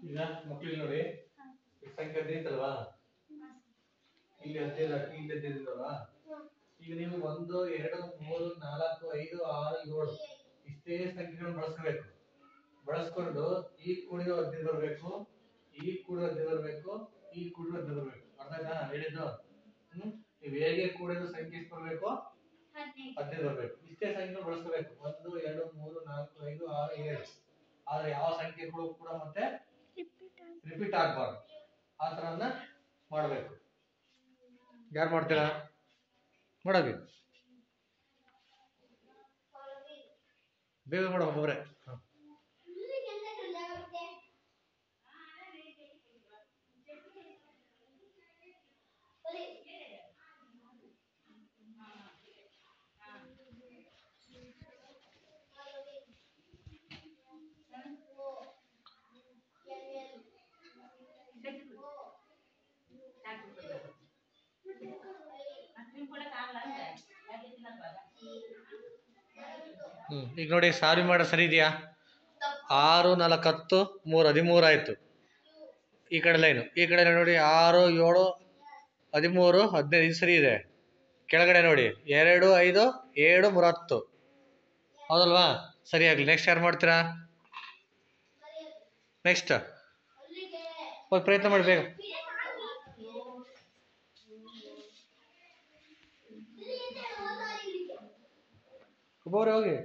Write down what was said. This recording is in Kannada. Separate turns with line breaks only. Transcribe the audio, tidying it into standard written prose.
ಈಗ ಮಕ್ಕಳಿಗೆ ನೋಡಿ ಸಂಖ್ಯೆ 15 ಅಲ್ವಾ, ಇಲ್ಲಿ 15 ಹಾಕಿ ಇಲ್ಲಿ 15 ಅಲ್ವಾ. ಈಗ ನೀವು 1 2 3 4 5 6 7 ಇಷ್ಟೇ ಸಂಖ್ಯೆಗಳನ್ನು ಬಳಸಬೇಕು. ಬಳಸ್ಕೊಂಡು ಈ ಕೂಡಿದ 15 ಬರಬೇಕು, ಈ ಕೂಡಿದ 15 ಬರಬೇಕು, ಈ ಕೂಡಿದ 15 ಬರಬೇಕು. ಅರ್ಥ ಆಯ್ತಾ ಹೇಳಿದ್ದು? ನೀವು ಹೇಗೆ ಕೂಡಿದ ಸಂಖ್ಯೆ ಎಷ್ಟು ಬರಬೇಕು? 15 ಬರಬೇಕು. ಇಷ್ಟೇ ಸಂಖ್ಯೆಗಳನ್ನು ಬಳಸಬೇಕು. 1 2 3 4 5 6 7. ಆದ್ರೆ ಯಾವ ಸಂಖ್ಯೆಗಳು ಕೂಡ ಮತ್ತೆ ರಿಪೀಟ್ ಆಗಬಾರ್ದು. ಆ ತರನ ಮಾಡಬೇಕು. ಯಾರು ಮಾಡ್ತೀರಾ? ಮಾಡೋಗಿ ಬೇಗ ಮಾಡೋ ಒಬ್ಬೊಬ್ರೆ. ಈಗ ನೋಡಿ ಸಾರಿ ಮಾಡೋ ಸರಿ ಇದೆಯಾ? 6 4 10 3 13 ಆಯ್ತು. ಈ ಕಡೆ ಲೈನು, ಈ ಕಡೆ ನೋಡಿ 6 7 13 15 ಇದು ಸರಿ ಇದೆ. ಕೆಳಗಡೆ ನೋಡಿ 2 5 7 3 10 ಹೌದಲ್ವಾ? ಸರಿ ಆಗ್ಲಿ. ನೆಕ್ಸ್ಟ್ ಯಾರು ಮಾಡ್ತೀರಾ? ನೆಕ್ಸ್ಟ್ ಹೋಗಿ ಪ್ರಯತ್ನ ಮಾಡಿ ಬೇಗ. ಒಬ್ಬೊಬ್ರೆ ಹೋಗಿ.